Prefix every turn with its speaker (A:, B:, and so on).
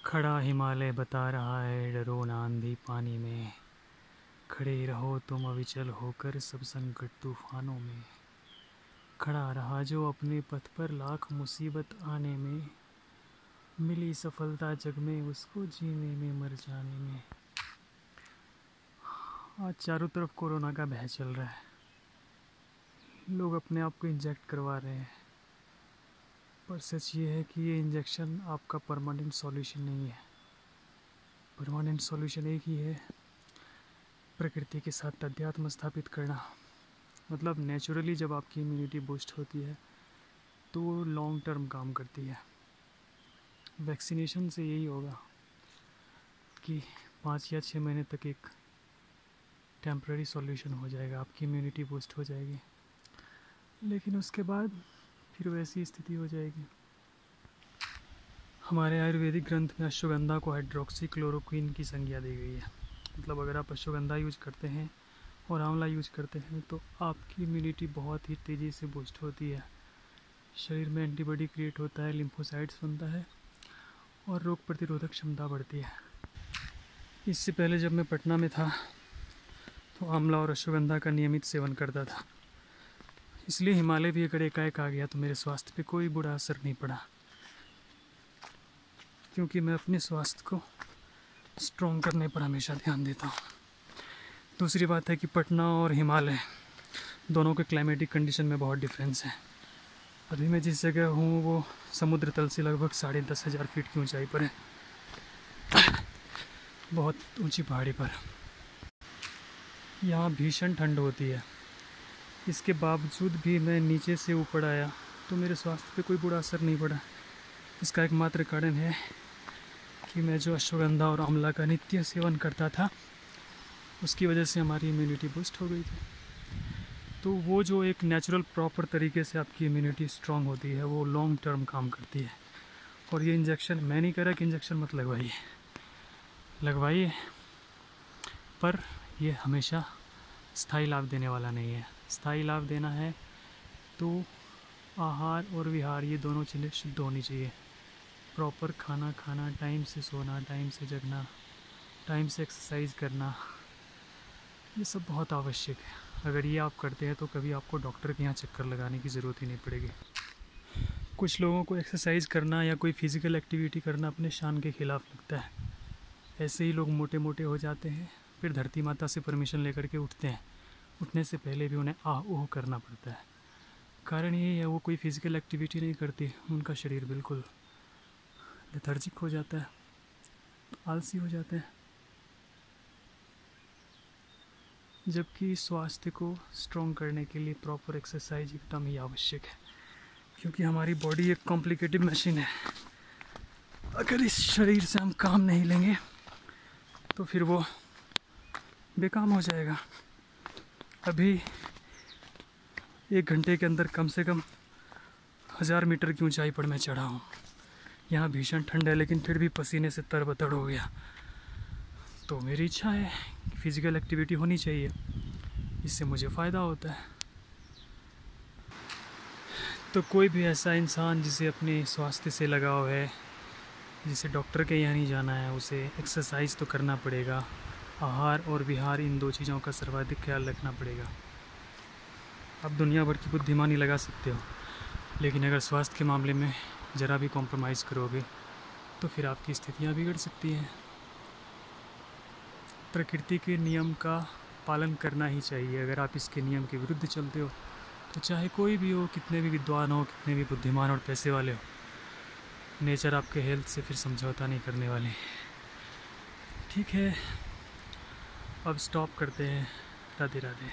A: खड़ा हिमालय बता रहा है, डरो ना आंधी पानी में। खड़े रहो तुम अविचल होकर सब संकट तूफानों में। खड़ा रहा जो अपने पथ पर लाख मुसीबत आने में। मिली सफलता जग में उसको जीने में मर जाने में। आज चारों तरफ कोरोना का भय चल रहा है। लोग अपने आप को इंजेक्ट करवा रहे हैं, पर सच ये है कि ये इंजेक्शन आपका परमानेंट सॉल्यूशन नहीं है। परमानेंट सॉल्यूशन एक ही है, प्रकृति के साथ अध्यात्म स्थापित करना। मतलब नेचुरली जब आपकी इम्यूनिटी बूस्ट होती है तो वो लॉन्ग टर्म काम करती है। वैक्सीनेशन से यही होगा कि 5 या 6 महीने तक एक टेम्पररी सॉल्यूशन हो जाएगा, आपकी इम्यूनिटी बूस्ट हो जाएगी, लेकिन उसके बाद फिर वैसी स्थिति हो जाएगी। हमारे आयुर्वेदिक ग्रंथ में अश्वगंधा को हाइड्रोक्सी क्लोरोक्विन की संज्ञा दी गई है। मतलब अगर आप अश्वगंधा यूज करते हैं और आंवला यूज करते हैं तो आपकी इम्यूनिटी बहुत ही तेज़ी से बूस्ट होती है। शरीर में एंटीबॉडी क्रिएट होता है, लिम्फोसाइट्स बनता है और रोग प्रतिरोधक क्षमता बढ़ती है। इससे पहले जब मैं पटना में था तो आंवला और अश्वगंधा का नियमित सेवन करता था, इसलिए हिमालय भी अगर एकाएक आ गया तो मेरे स्वास्थ्य पे कोई बुरा असर नहीं पड़ा, क्योंकि मैं अपने स्वास्थ्य को स्ट्रॉन्ग करने पर हमेशा ध्यान देता हूँ। दूसरी बात है कि पटना और हिमालय दोनों के क्लाइमेटिक कंडीशन में बहुत डिफरेंस है। अभी मैं जिस जगह हूँ वो समुद्र तल से लगभग 10,500 फीट की ऊंचाई पर है, बहुत ऊंची पहाड़ी पर। यहाँ भीषण ठंड होती है, इसके बावजूद भी मैं नीचे से ऊपर आया तो मेरे स्वास्थ्य पे कोई बुरा असर नहीं पड़ा। इसका एकमात्र कारण है कि मैं जो अश्वगंधा और आंवला का नित्य सेवन करता था उसकी वजह से हमारी इम्यूनिटी बूस्ट हो गई थी। तो वो जो एक नेचुरल प्रॉपर तरीके से आपकी इम्यूनिटी स्ट्रांग होती है वो लॉन्ग टर्म काम करती है। और ये इंजेक्शन, मैं नहीं कह रहा कि इंजेक्शन मत लगवाइए, पर ये हमेशा स्थायी लाभ देने वाला नहीं है। स्थायी लाभ देना है तो आहार और विहार ये दोनों चीज़ें शुद्ध होनी चाहिए। प्रॉपर खाना खाना, टाइम से सोना, टाइम से जगना, टाइम से एक्सरसाइज करना, ये सब बहुत आवश्यक है। अगर ये आप करते हैं तो कभी आपको डॉक्टर के यहाँ चक्कर लगाने की ज़रूरत ही नहीं पड़ेगी। कुछ लोगों को एक्सरसाइज करना या कोई फिज़िकल एक्टिविटी करना अपने शान के ख़िलाफ़ लगता है। ऐसे ही लोग मोटे मोटे हो जाते हैं, फिर धरती माता से परमिशन लेकर के उठते हैं। उठने से पहले भी उन्हें आह ओह करना पड़ता है। कारण ये है वो कोई फिज़िकल एक्टिविटी नहीं करती, उनका शरीर बिल्कुल लेथर्जिक हो जाता है, आलसी हो जाते हैं। जबकि स्वास्थ्य को स्ट्रॉन्ग करने के लिए प्रॉपर एक्सरसाइज एकदम ही आवश्यक है, क्योंकि हमारी बॉडी एक कॉम्प्लिकेटेड मशीन है। अगर इस शरीर से हम काम नहीं लेंगे तो फिर वो बेकाम हो जाएगा। अभी 1 घंटे के अंदर कम से कम 1000 मीटर की ऊंचाई पर मैं चढ़ा हूँ। यहाँ भीषण ठंड है लेकिन फिर भी पसीने से तरबतर हो गया। तो मेरी इच्छा है कि फिज़िकल एक्टिविटी होनी चाहिए, इससे मुझे फ़ायदा होता है। तो कोई भी ऐसा इंसान जिसे अपने स्वास्थ्य से लगाव है, जिसे डॉक्टर के यहाँ नहीं जाना है, उसे एक्सरसाइज तो करना पड़ेगा। आहार और विहार, इन 2 चीज़ों का सर्वाधिक ख्याल रखना पड़ेगा। आप दुनिया भर की बुद्धिमानी लगा सकते हो, लेकिन अगर स्वास्थ्य के मामले में ज़रा भी कॉम्प्रोमाइज़ करोगे तो फिर आपकी स्थितियाँ बिगड़ सकती हैं। प्रकृति के नियम का पालन करना ही चाहिए। अगर आप इसके नियम के विरुद्ध चलते हो तो चाहे कोई भी हो, कितने भी विद्वान हो, कितने भी बुद्धिमान और पैसे वाले हो, नेचर आपके हेल्थ से फिर समझौता नहीं करने वाले। ठीक है, अब स्टॉप करते हैं। राधे राधे।